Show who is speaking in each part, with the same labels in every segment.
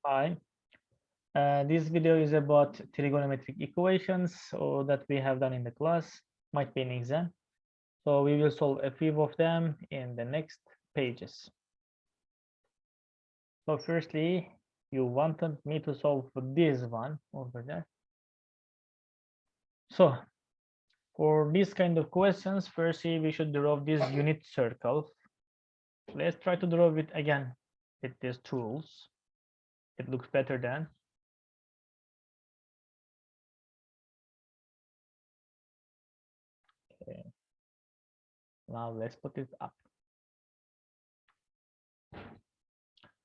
Speaker 1: Hi. This video is about trigonometric equations that we have done in the class, might be an exam. So we will solve a few of them in the next pages. So firstly, you wanted me to solve this one over there. So for this kind of questions, firstly, we should draw this unit circle. Let's try to draw it again with these tools. It looks better than. Okay. Now let's put it up.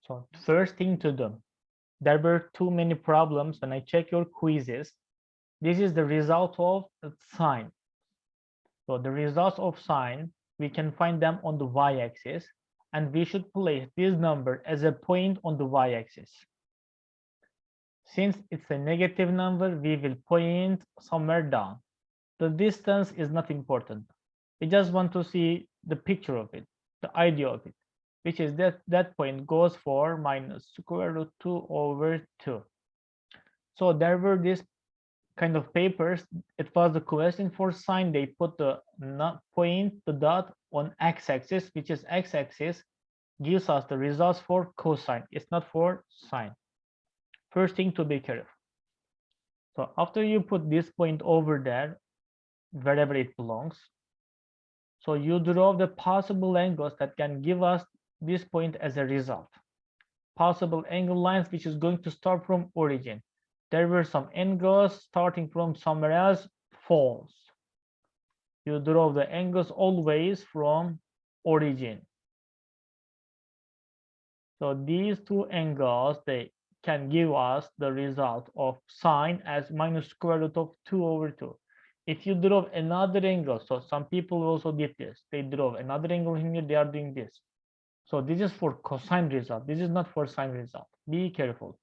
Speaker 1: So first thing to do, there were too many problems when I check your quizzes. This is the result of sine. So the results of sine, we can find them on the y-axis, and we should place this number as a point on the y-axis. Since it's a negative number, we will point somewhere down. The distance is not important. We just want to see the picture of it, the idea of it, which is that point goes for minus square root 2 over 2. So there were these kind of papers. It was the question for sine. They put the point, the dot on x-axis, which is x-axis gives us the results for cosine. It's not for sine. First thing to be careful. So after you put this point over there, wherever it belongs, so you draw the possible angles that can give us this point as a result. Possible angle lines, which is going to start from origin. There were some angles starting from somewhere else, false. You draw the angles always from origin. So these two angles, they can give us the result of sine as minus square root of 2 over 2. If you draw another angle, so some people also did this. They draw another angle here, they are doing this. So this is for cosine result. This is not for sine result. Be careful.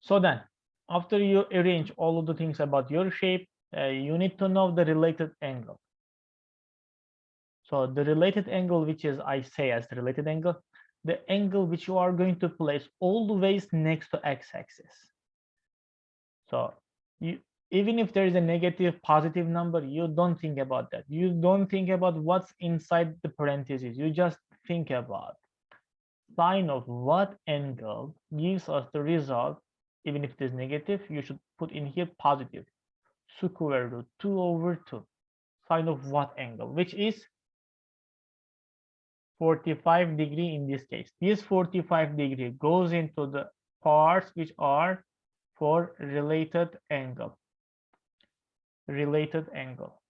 Speaker 1: So then, after you arrange all of the things about your shape, you need to know the related angle. So the related angle, which is I say as the related angle, the angle which you are going to place always next to x-axis. So even if there is a negative, positive number, you don't think about that. You don't think about what's inside the parentheses. You just think about sine of what angle gives us the result. Even if it is negative, you should put in here positive. Square root 2 over 2. Sine of what angle? Which is 45 degree in this case. This 45 degree goes into the parts which are for related angle. Related angle.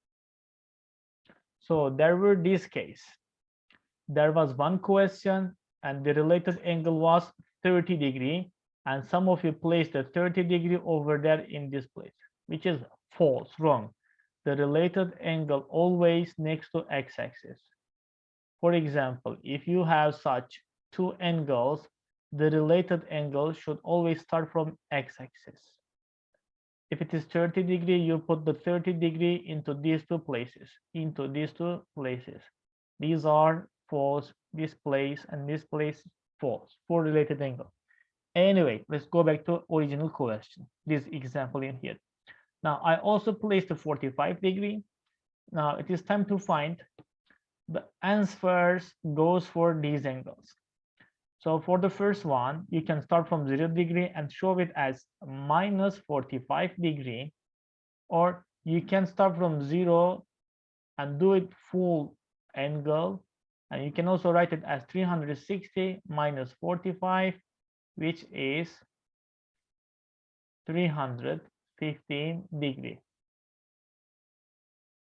Speaker 1: So there were this case. There was one question and the related angle was 30 degree, and some of you placed the 30 degree over there in this place, which is false, wrong. The related angle always next to x-axis. For example, if you have such two angles, the related angle should always start from x-axis. If it is 30 degree, you put the 30 degree into these two places, These are false, this place and this place false for related angle. Anyway, let's go back to original question, this example in here. Now, I also placed the 45 degree. Now, it is time to find the answers goes for these angles. So for the first one, you can start from 0 degree and show it as minus 45 degree, or you can start from 0 and do it full angle, and you can also write it as 360 minus 45, which is 315 degree.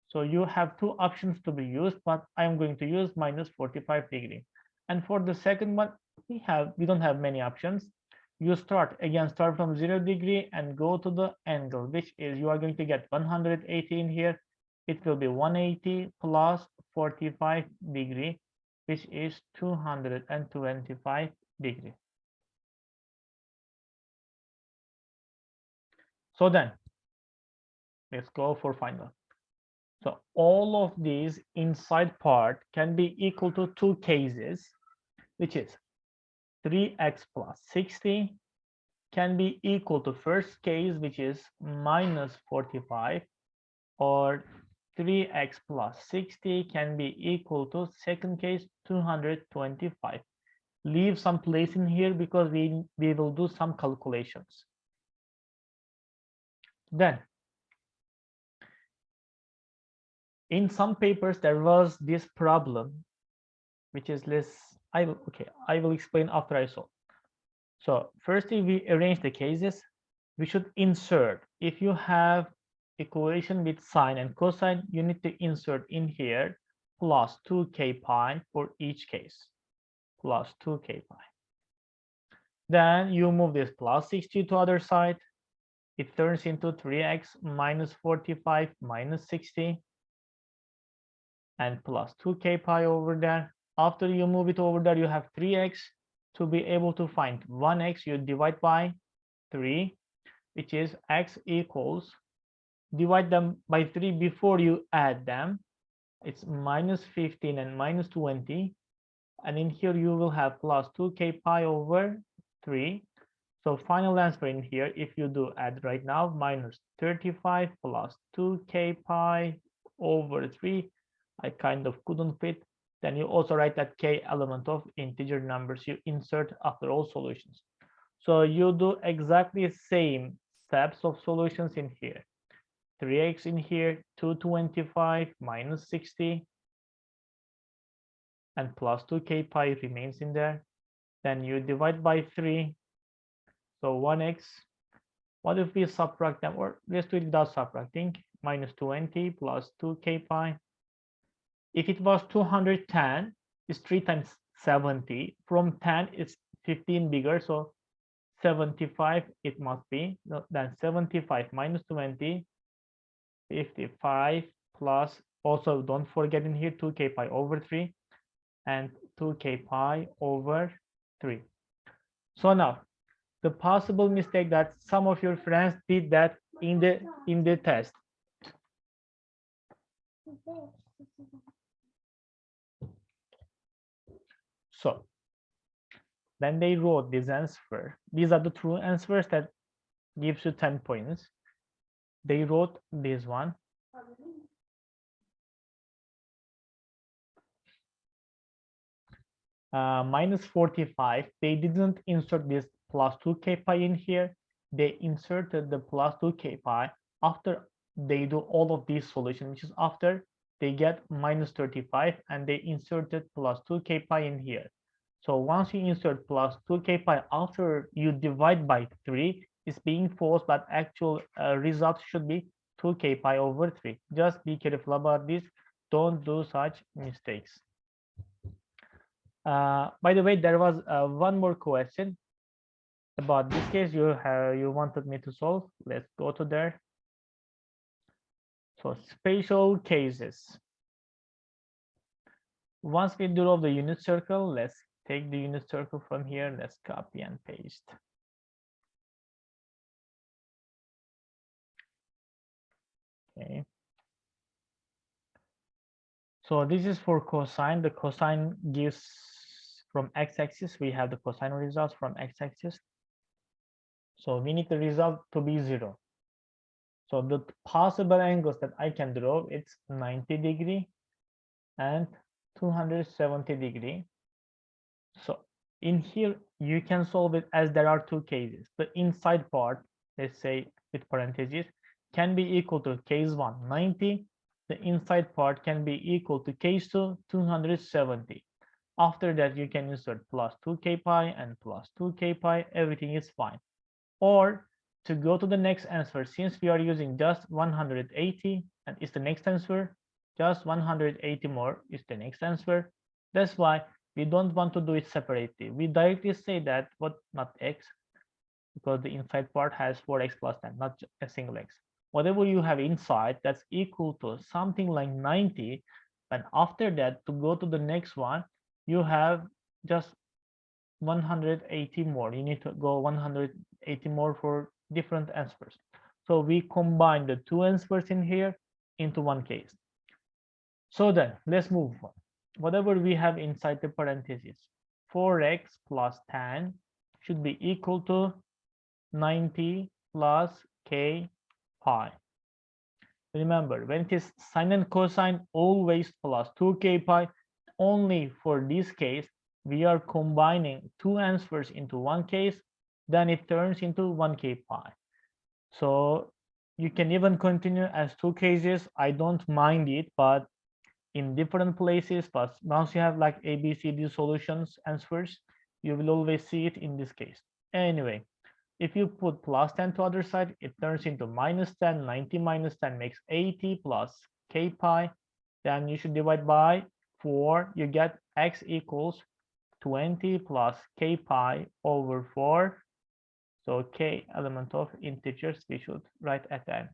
Speaker 1: So you have two options to be used, but I am going to use minus 45 degree. And for the second one, we don't have many options. You start from 0 degree and go to the angle, which is you are going to get 180 in here. It will be 180 plus 45 degree, which is 225 degree. So then, let's go for final. So all of these inside part can be equal to two cases, which is 3x plus 60 can be equal to first case, which is minus 45, or 3x plus 60 can be equal to second case 225. Leave some place in here because we will do some calculations. Then in some papers there was this problem, which is I will explain after I solve. So firstly, we arrange the cases. We should insert, if you have equation with sine and cosine, you need to insert in here plus 2k pi for each case, plus 2k pi. Then you move this plus 60 to other side. It turns into 3x minus 45 minus 60 and plus 2k pi over there. After you move it over there, you have 3x. To be able to find 1x, you divide by 3, which is x equals, divide them by 3 before you add them. It's minus 15 and minus 20. And in here, you will have plus 2k pi over 3. So final answer in here, if you do add right now, minus 35 plus 2k pi over 3. I kind of couldn't fit. Then you also write that k element of integer numbers you insert after all solutions. So you do exactly same steps of solutions in here. 3x in here, 225 minus 60, and plus 2k pi remains in there. Then you divide by 3. So 1x. What if we subtract them? Or let's do it without subtracting. Minus 20 plus 2k pi. If it was 210, it's 3 times 70. From 10, it's 15 bigger, so 75 it must be. Then 75 minus 20, 55 plus, also don't forget in here 2k pi over 3 and 2k pi over 3. So now, the possible mistake that some of your friends did that in the test. So then they wrote this answer. These are the true answers that gives you 10 points. They wrote this one. Minus 45. They didn't insert this plus 2k pi in here. They inserted the plus 2k pi after they do all of these solutions, which is after they get minus 35 and they inserted plus 2k pi in here. So once you insert plus 2k pi after you divide by 3, it's being false, but actual result should be 2k pi over 3. Just be careful about this. Don't do such mistakes. By the way, there was one more question about this case you wanted me to solve. Let's go to there. So spatial cases. Once we draw the unit circle, let's take the unit circle from here. Let's copy and paste. Okay. So this is for cosine. The cosine gives from x-axis. We have the cosine results from x-axis. So we need the result to be 0. So the possible angles that I can draw, it's 90 degree and 270 degree. So in here, you can solve it as there are two cases. The inside part, let's say with parentheses, can be equal to case 1, 90. The inside part can be equal to case 2, 270. After that, you can insert plus 2k pi and plus 2k pi. Everything is fine. Or to go to the next answer, since we are using just 180 and it's the next answer, just 180 more is the next answer. That's why we don't want to do it separately. We directly say that, what, not x, because the inside part has 4x plus 10, not a single x. Whatever you have inside, that's equal to something like 90. And after that, to go to the next one, you have just 180 more. You need to go 180 more for different answers. So we combine the two answers in here into one case. So then let's move on. Whatever we have inside the parentheses, 4x plus 10 should be equal to 90 plus k pi. Remember, when it is sine and cosine, always plus 2k pi. Only for this case, we are combining two answers into one case, then it turns into 1k pi. So you can even continue as two cases. I don't mind it, but in different places, but once you have like A, B, C, D solutions answers, you will always see it in this case. Anyway, if you put plus 10 to other side, it turns into minus 10. 90 minus 10 makes 80 plus k pi. Then you should divide by 4. You get x equals 20 plus k pi over 4. So k element of integers we should write at the end.